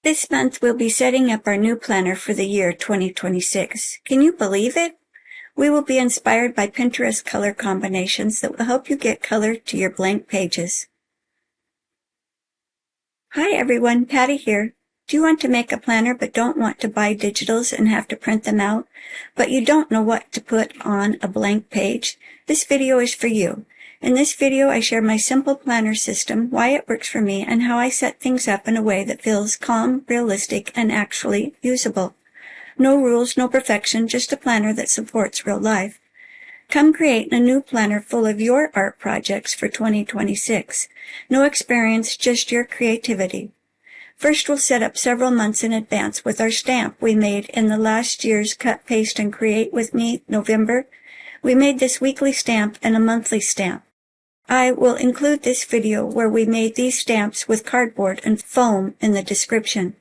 This month we'll be setting up our new planner for the year 2026. Can you believe it? We will be inspired by Pinterest color combinations that will help you get color to your blank pages. Hi everyone, Patty here. Do you want to make a planner but don't want to buy digitals and have to print them out, but you don't know what to put on a blank page? This video is for you. In this video, I share my simple planner system, why it works for me, and how I set things up in a way that feels calm, realistic, and actually usable. No rules, no perfection, just a planner that supports real life. Come create a new planner full of your art projects for 2026. No experience, just your creativity. First, we'll set up several months in advance with our stamp we made in the last year's Cut, Paste, and Create with Me, November. We made this weekly stamp and a monthly stamp. I will include this video where we made these stamps with cardboard and foam in the description.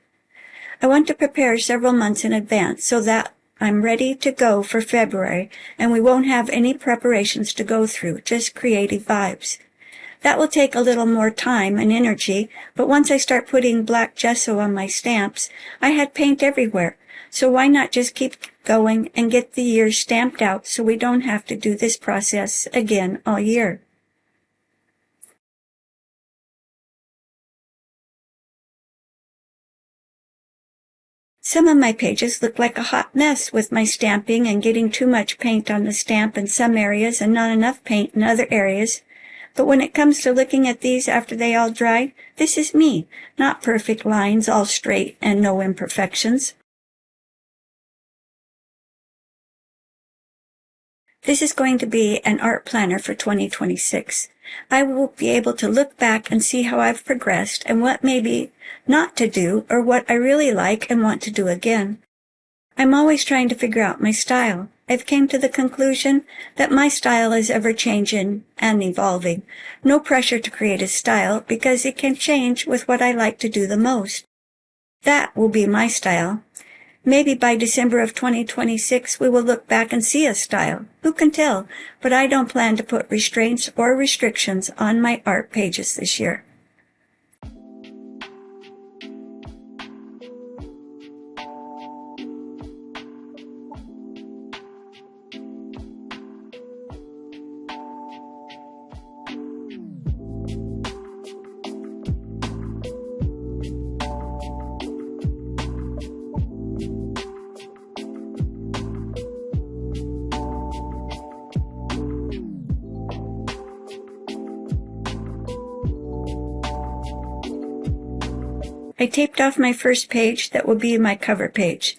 I want to prepare several months in advance so that I'm ready to go for February and we won't have any preparations to go through, just creative vibes. That will take a little more time and energy, but once I start putting black gesso on my stamps, I had paint everywhere. So why not just keep going and get the year stamped out so we don't have to do this process again all year? Some of my pages look like a hot mess with my stamping and getting too much paint on the stamp in some areas and not enough paint in other areas. But when it comes to looking at these after they all dry, this is me, not perfect lines all straight and no imperfections. This is going to be an art planner for 2026. I will be able to look back and see how I've progressed and what maybe not to do or what I really like and want to do again. I'm always trying to figure out my style. I've came to the conclusion that my style is ever-changing and evolving. No pressure to create a style because it can change with what I like to do the most. That will be my style. Maybe by December of 2026 we will look back and see a style. Who can tell? But I don't plan to put restraints or restrictions on my art pages this year. I taped off my first page that will be my cover page.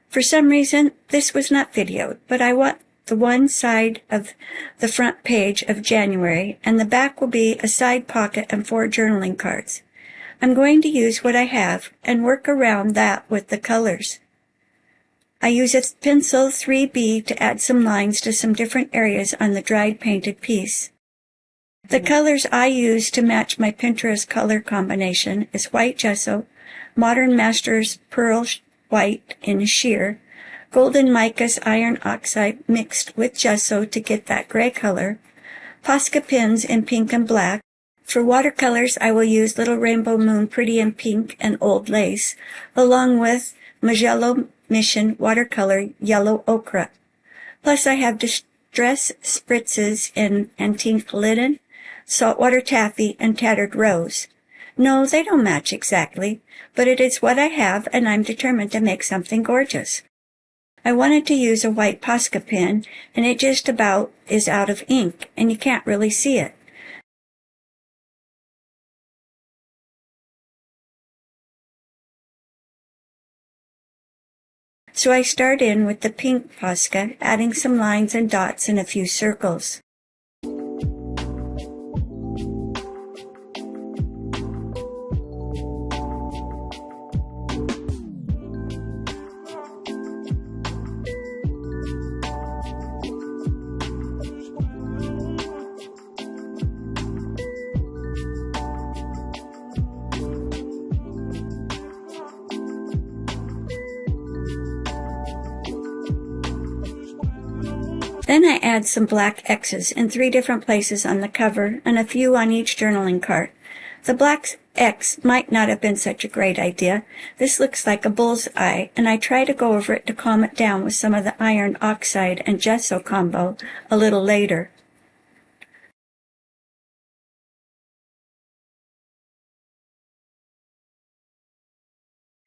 For some reason, this was not videoed, but I want the one side of the front page of January, and the back will be a side pocket and 4 journaling cards. I'm going to use what I have and work around that with the colors. I use a pencil 3B to add some lines to some different areas on the dried painted piece. The colors I use to match my Pinterest color combination is white gesso, Modern Masters pearl white in sheer, golden micas iron oxide mixed with gesso to get that gray color, Posca pins in pink and black. For watercolors, I will use Little Rainbow Moon Pretty in pink and Old Lace, along with Magello Mission watercolor yellow ochre. Plus I have distress spritzes in antique linen, saltwater taffy, and tattered rose. No, they don't match exactly, but it is what I have, and I'm determined to make something gorgeous. I wanted to use a white Posca pen, and it just about is out of ink, and you can't really see it. So I start in with the pink Posca, adding some lines and dots and a few circles. Then I add some black X's in 3 different places on the cover and a few on each journaling card. The black X might not have been such a great idea. This looks like a bull's eye, and I try to go over it to calm it down with some of the iron oxide and gesso combo a little later.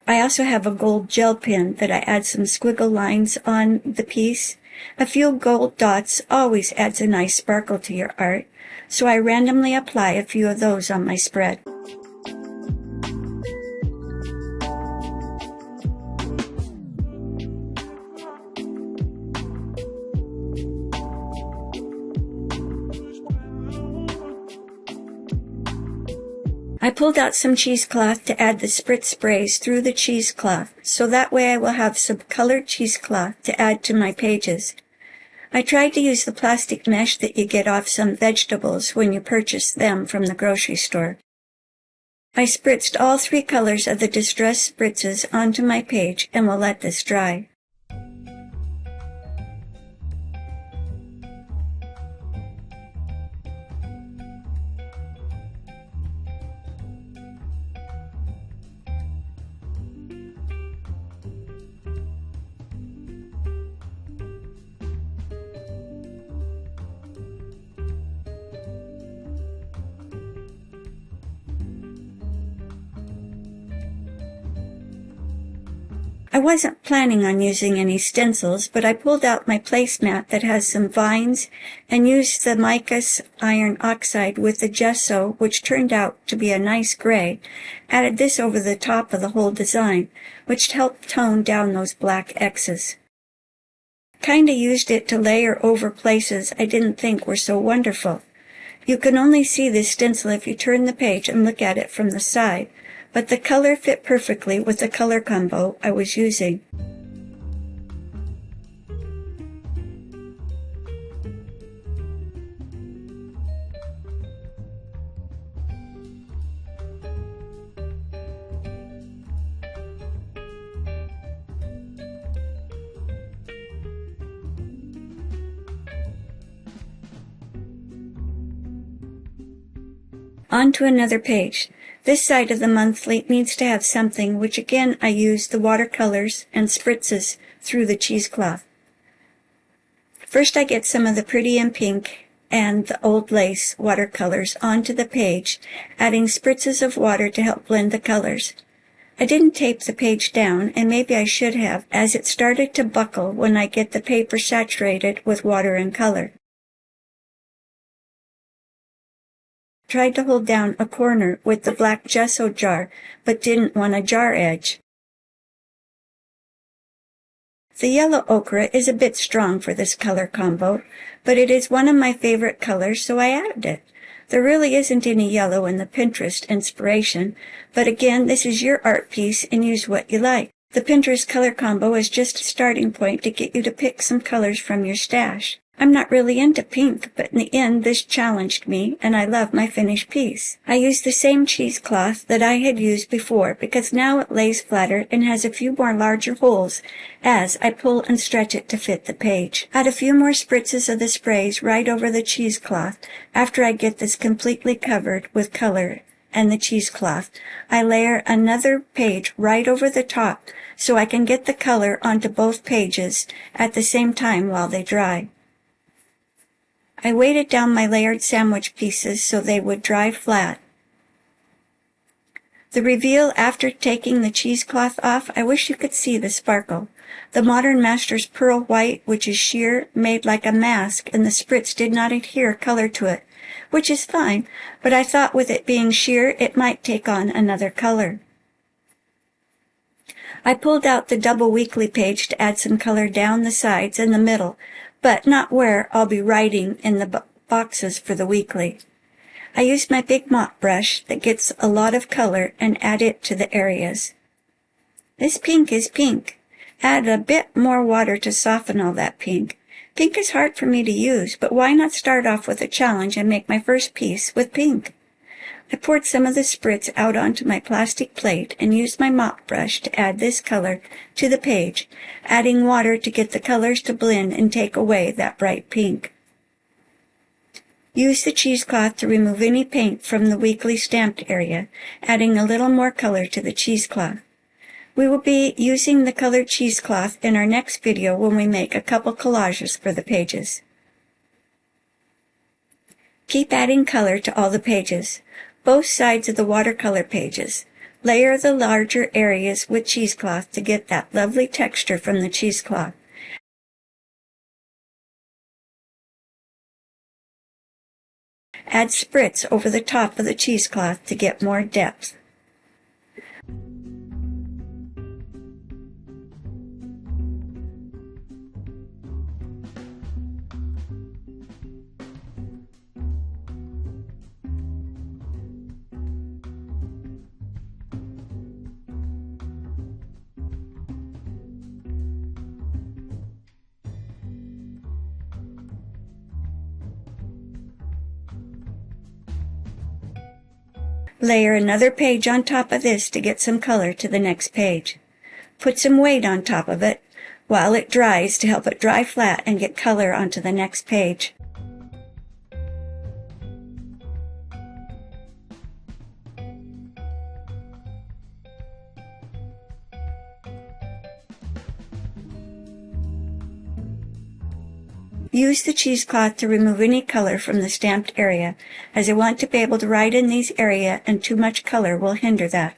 I also have a gold gel pen that I add some squiggle lines on the piece. A few gold dots always adds a nice sparkle to your art, so I randomly apply a few of those on my spread. I pulled out some cheesecloth to add the spritz sprays through the cheesecloth, so that way I will have some colored cheesecloth to add to my pages. I tried to use the plastic mesh that you get off some vegetables when you purchase them from the grocery store. I spritzed all 3 colors of the distress spritzes onto my page and will let this dry. I wasn't planning on using any stencils, but I pulled out my placemat that has some vines and used the micas iron oxide with the gesso, which turned out to be a nice gray, added this over the top of the whole design, which helped tone down those black X's. Kinda used it to layer over places I didn't think were so wonderful. You can only see this stencil if you turn the page and look at it from the side, but the color fit perfectly with the color combo I was using. On to another page. This side of the monthly needs to have something, which again I use the watercolors and spritzes through the cheesecloth. First I get some of the Pretty in Pink and the Old Lace watercolors onto the page, adding spritzes of water to help blend the colors. I didn't tape the page down, and maybe I should have, as it started to buckle when I get the paper saturated with water and color. Tried to hold down a corner with the black gesso jar, but didn't want a jar edge. The yellow ochre is a bit strong for this color combo, but it is one of my favorite colors, so I added it. There really isn't any yellow in the Pinterest inspiration, but again, this is your art piece and use what you like. The Pinterest color combo is just a starting point to get you to pick some colors from your stash. I'm not really into pink, but in the end this challenged me, and I love my finished piece. I used the same cheesecloth that I had used before because now it lays flatter and has a few more larger holes as I pull and stretch it to fit the page. Add a few more spritzes of the sprays right over the cheesecloth after I get this completely covered with color and the cheesecloth. I layer another page right over the top so I can get the color onto both pages at the same time while they dry. I weighted down my layered sandwich pieces so they would dry flat. The reveal after taking the cheesecloth off, I wish you could see the sparkle. The Modern Masters Pearl White, which is sheer, made like a mask, and the spritz did not adhere color to it, which is fine, but I thought with it being sheer, it might take on another color. I pulled out the double weekly page to add some color down the sides and the middle, but not where I'll be writing in the boxes for the weekly. I used my big mop brush that gets a lot of color and add it to the areas. This pink is pink. Add a bit more water to soften all that pink. Pink is hard for me to use, but why not start off with a challenge and make my first piece with pink? I poured some of the spritz out onto my plastic plate and used my mop brush to add this color to the page, adding water to get the colors to blend and take away that bright pink. Use the cheesecloth to remove any paint from the weakly stamped area, adding a little more color to the cheesecloth. We will be using the colored cheesecloth in our next video when we make a couple collages for the pages. Keep adding color to all the pages, both sides of the watercolor pages. Layer the larger areas with cheesecloth to get that lovely texture from the cheesecloth. Add spritz over the top of the cheesecloth to get more depth. Layer another page on top of this to get some color to the next page. Put some weight on top of it while it dries to help it dry flat and get color onto the next page. Use the cheesecloth to remove any color from the stamped area, as I want to be able to write in these areas and too much color will hinder that.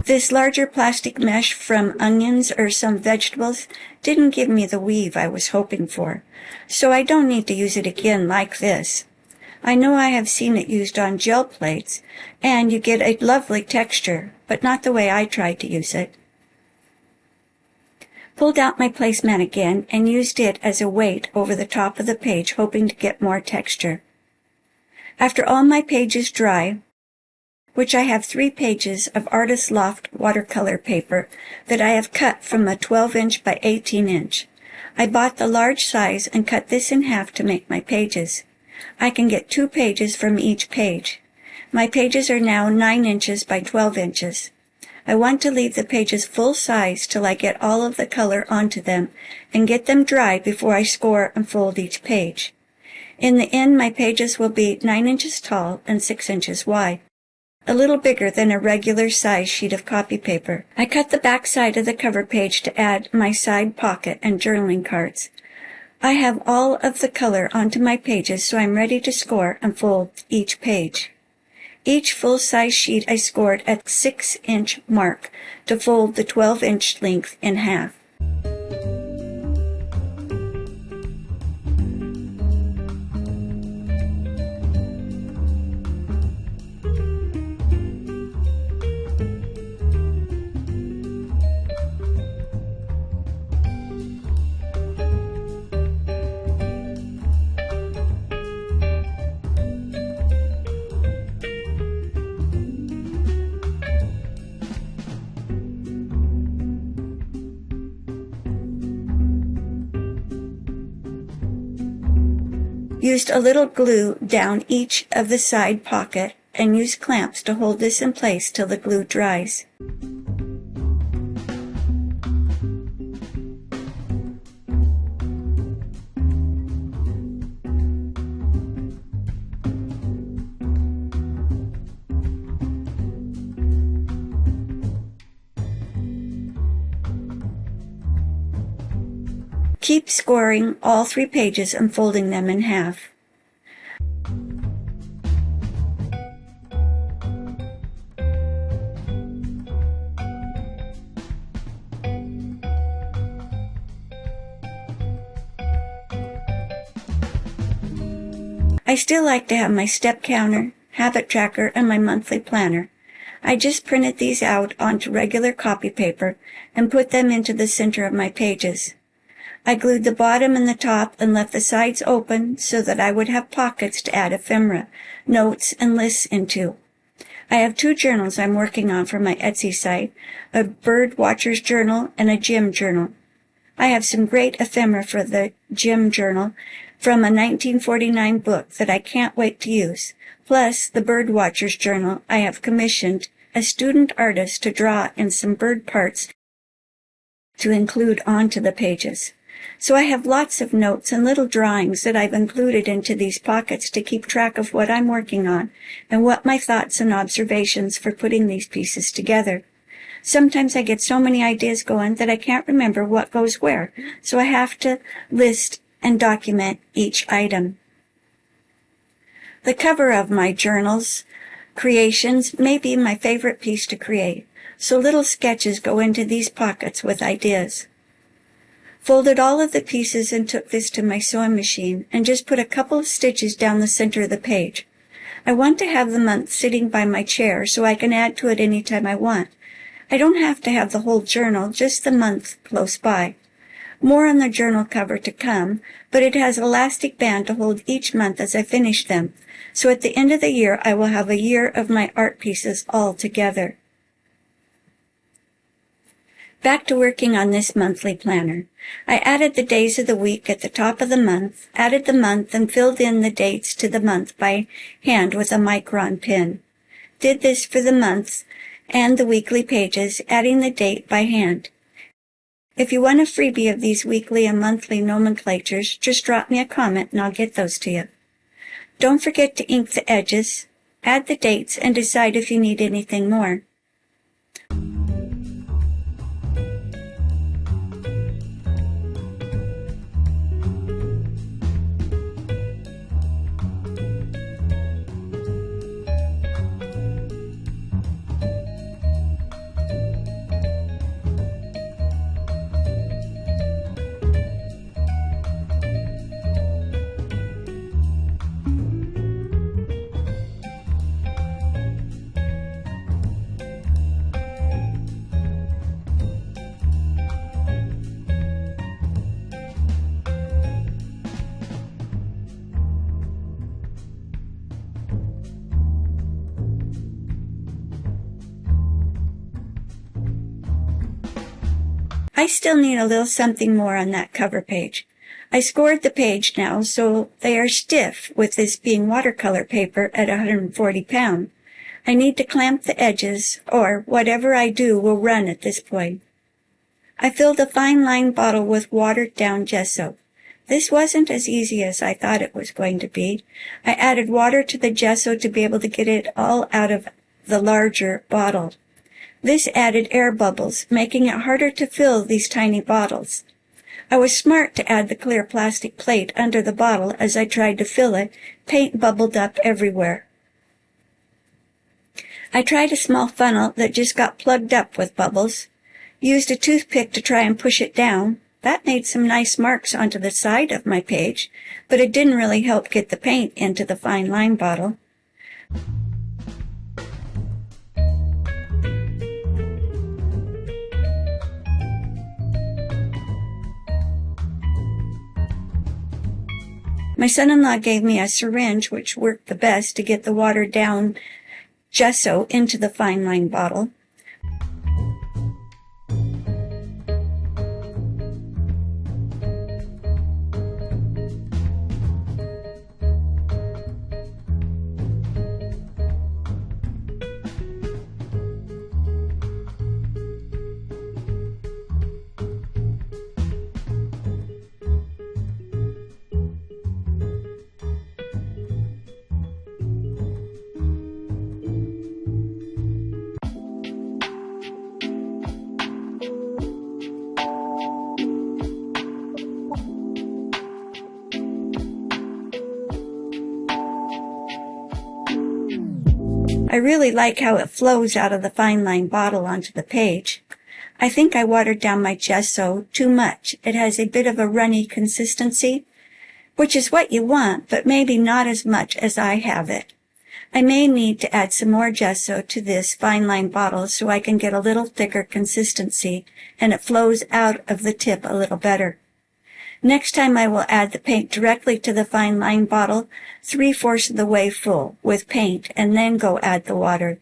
This larger plastic mesh from onions or some vegetables didn't give me the weave I was hoping for, so I don't need to use it again like this. I know I have seen it used on gel plates, and you get a lovely texture, but not the way I tried to use it. Pulled out my placemat again and used it as a weight over the top of the page, hoping to get more texture. After all my pages dry, which I have 3 pages of Artist Loft watercolor paper that I have cut from a 12-inch by 18-inch. I bought the large size and cut this in half to make my pages. I can get 2 pages from each page. My pages are now 9 inches by 12 inches. I want to leave the pages full size till I get all of the color onto them and get them dry before I score and fold each page. In the end, my pages will be 9 inches tall and 6 inches wide, a little bigger than a regular size sheet of copy paper. I cut the back side of the cover page to add my side pocket and journaling cards. I have all of the color onto my pages, so I'm ready to score and fold each page. Each full-size sheet I scored at 6-inch mark to fold the 12-inch length in half. Used a little glue down each of the side pocket and used clamps to hold this in place till the glue dries. Keep scoring all 3 pages and folding them in half. I still like to have my step counter, habit tracker, and my monthly planner. I just printed these out onto regular copy paper and put them into the center of my pages. I glued the bottom and the top and left the sides open so that I would have pockets to add ephemera, notes, and lists into. I have 2 journals I'm working on for my Etsy site, a bird watcher's journal and a gym journal. I have some great ephemera for the gym journal from a 1949 book that I can't wait to use. Plus, the bird watcher's journal I have commissioned a student artist to draw in some bird parts to include onto the pages. So I have lots of notes and little drawings that I've included into these pockets to keep track of what I'm working on and what my thoughts and observations for putting these pieces together. Sometimes I get so many ideas going that I can't remember what goes where, so I have to list and document each item. The cover of my journal's creations may be my favorite piece to create, so little sketches go into these pockets with ideas. Folded all of the pieces and took this to my sewing machine and just put a couple of stitches down the center of the page. I want to have the month sitting by my chair so I can add to it anytime I want. I don't have to have the whole journal, just the month close by. More on the journal cover to come, but it has an elastic band to hold each month as I finish them. So at the end of the year, I will have a year of my art pieces all together. Back to working on this monthly planner. I added the days of the week at the top of the month, added the month, and filled in the dates to the month by hand with a micron pen. Did this for the months and the weekly pages, adding the date by hand. If you want a freebie of these weekly and monthly nomenclatures, just drop me a comment and I'll get those to you. Don't forget to ink the edges, add the dates, and decide if you need anything more. I still need a little something more on that cover page. I scored the page now so they are stiff with this being watercolor paper at 140 pounds. I need to clamp the edges or whatever I do will run at this point. I filled a fine line bottle with watered down gesso. This wasn't as easy as I thought it was going to be. I added water to the gesso to be able to get it all out of the larger bottle. This added air bubbles, making it harder to fill these tiny bottles. I was smart to add the clear plastic plate under the bottle as I tried to fill it. Paint bubbled up everywhere. I tried a small funnel that just got plugged up with bubbles. Used a toothpick to try and push it down. That made some nice marks onto the side of my page, but it didn't really help get the paint into the fine line bottle. My son-in-law gave me a syringe which worked the best to get the watered down gesso into the fine line bottle. I really like how it flows out of the fine line bottle onto the page. I think I watered down my gesso too much. It has a bit of a runny consistency, which is what you want, but maybe not as much as I have it. I may need to add some more gesso to this fine line bottle so I can get a little thicker consistency and it flows out of the tip a little better. Next time I will add the paint directly to the fine line bottle 3/4 of the way full with paint and then go add the water.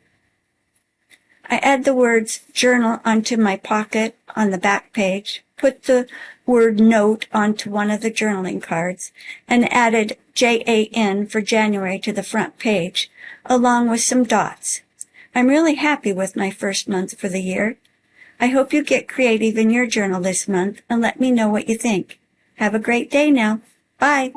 I add the words journal onto my pocket on the back page, put the word note onto one of the journaling cards, and added JAN for January to the front page, along with some dots. I'm really happy with my first month for the year. I hope you get creative in your journal this month and let me know what you think. Have a great day now. Bye.